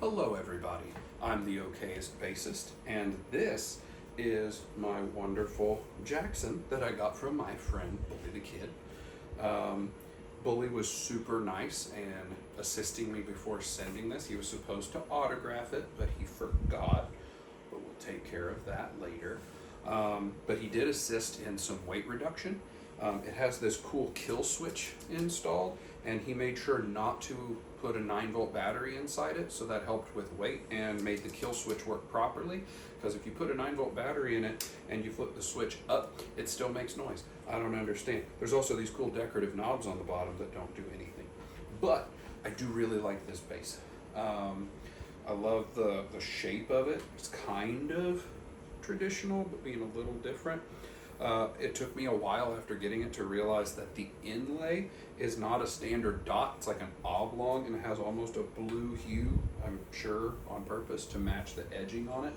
Hello everybody, I'm the okayest bassist, and this is my wonderful Jackson that I got from my friend Bully Thakidd. Bully was super nice and assisting me before sending this. He was supposed to autograph it, but he forgot, but we'll take care of that later. But he did assist in some weight reduction. It has this cool kill switch installed, and he made sure not to put a 9-volt battery inside it, so that helped with weight and made the kill switch work properly. Because if you put a 9-volt battery in it and you flip the switch up, it still makes noise. I don't understand. There's also these cool decorative knobs on the bottom that don't do anything. But I do really like this bass. I love the shape of it. It's kind of traditional, but being a little different. It took me a while after getting it to realize that the inlay is not a standard dot. It's like an oblong and it has almost a blue hue, I'm sure on purpose to match the edging on it.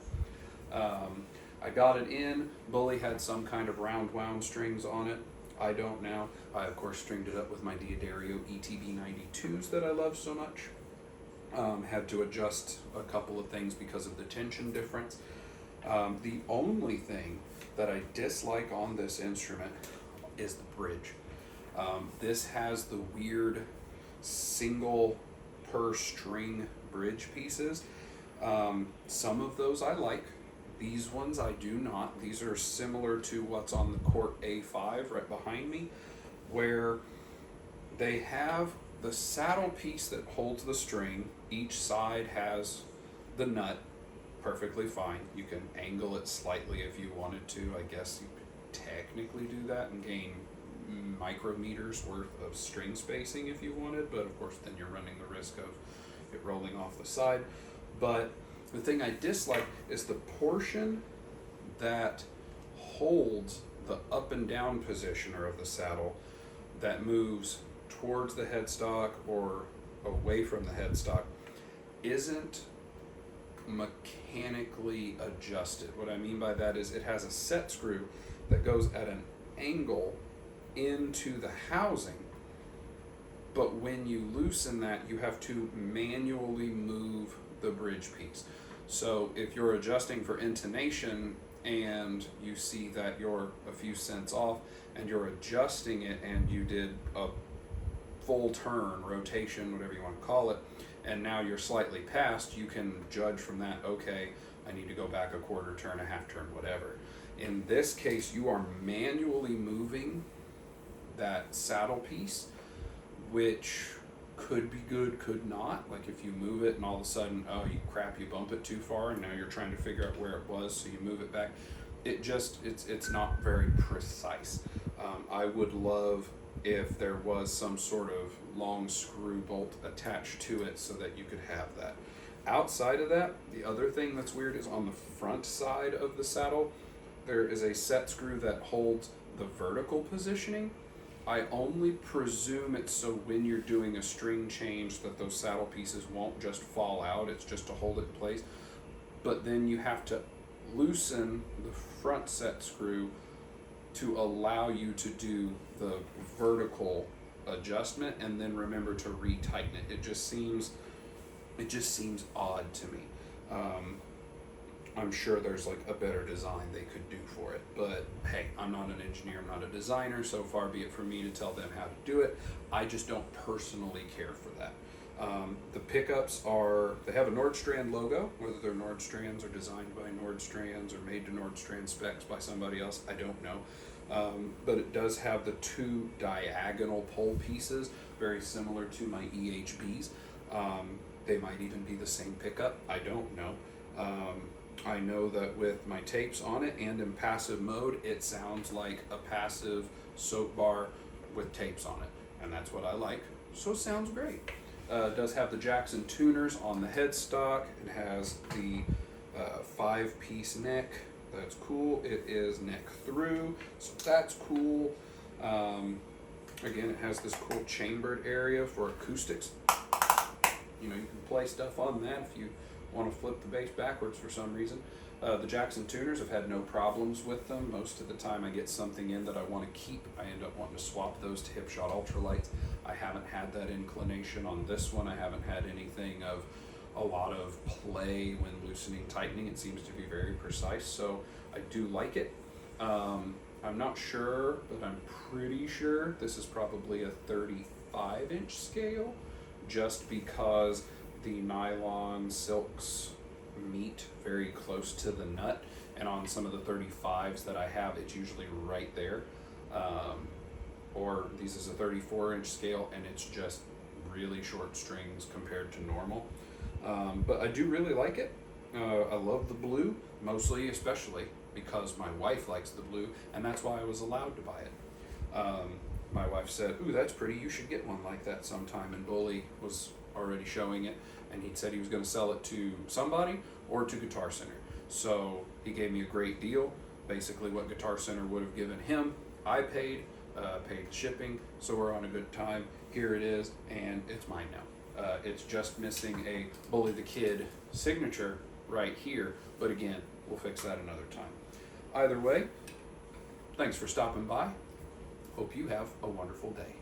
I got it in. Bully had some kind of round wound strings on it. I don't now. I of course stringed it up with my Diodario ETB 92s that I love so much. Had to adjust a couple of things because of the tension difference. The only thing that I dislike on this instrument is the bridge. This has the weird single per string bridge pieces. Some of those I like. These ones I do not. These are similar to what's on the Cort A5 right behind me, where they have the saddle piece that holds the string. Each side has the nut. Perfectly fine. You can angle it slightly if you wanted to. I guess you could technically do that and gain micrometers worth of string spacing if you wanted, but of course then you're running the risk of it rolling off the side. But the thing I dislike is the portion that holds the up and down positioner of the saddle that moves towards the headstock or away from the headstock isn't mechanically adjusted. What I mean by that is it has a set screw that goes at an angle into the housing, but when you loosen that, you have to manually move the bridge piece. So if you're adjusting for intonation and you see that you're a few cents off and you're adjusting it and you did a full turn, rotation, whatever you want to call it, and now you're slightly past, you can judge from that, okay, I need to go back a quarter turn, a half turn, whatever. In this case, you are manually moving that saddle piece, which could be good, could not. Like if you move it and all of a sudden, oh, you bump it too far and now you're trying to figure out where it was, so you move it back. It's not very precise. I would love if there was some sort of long screw bolt attached to it so that you could have that. Outside of that, the other thing that's weird is on the front side of the saddle, there is a set screw that holds the vertical positioning. I only presume it's so when you're doing a string change that those saddle pieces won't just fall out, it's just to hold it in place. But then you have to loosen the front set screw to allow you to do the vertical adjustment and then remember to retighten it. It just seems odd to me. I'm sure there's like a better design they could do for it, but hey, I'm not an engineer, I'm not a designer, so far be it for me to tell them how to do it. I just don't personally care for that. The pickups they have a Nordstrand logo, whether they're Nordstrands or designed by Nordstrands or made to Nordstrand specs by somebody else, I don't know. But it does have the 2 diagonal pole pieces, very similar to my EHBs. They might even be the same pickup, I don't know. I know that with my tapes on it and in passive mode, it sounds like a passive soap bar with tapes on it, and that's what I like, so it sounds great. It does have the Jackson tuners on the headstock. It has the 5-piece neck. That's cool. It is neck through, so that's cool. Again, it has this cool chambered area for acoustics. You know, you can play stuff on that if you want to flip the bass backwards for some reason. The Jackson tuners, I've had no problems with them. Most of the time I get something in that I want to keep, I end up wanting to swap those to Hipshot Ultralights. I haven't had that inclination on this one. I haven't had anything of, a lot of play when loosening, tightening. It seems to be very precise, so I do like it. I'm not sure, but I'm pretty sure this is probably a 35-inch scale, just because the nylon silks meet very close to the nut, and on some of the 35s that I have, it's usually right there. Or this is a 34-inch scale, and it's just really short strings compared to normal. But I do really like it. I love the blue, mostly, especially because my wife likes the blue, and that's why I was allowed to buy it. My wife said, "Ooh, that's pretty, you should get one like that sometime," and Bully was already showing it, and he said he was going to sell it to somebody or to Guitar Center. So he gave me a great deal. Basically what Guitar Center would have given him, I paid the shipping, so we're on a good time. Here it is, and it's mine now. It's just missing a Bully the Kid signature right here, but again, we'll fix that another time. Either way, thanks for stopping by. Hope you have a wonderful day.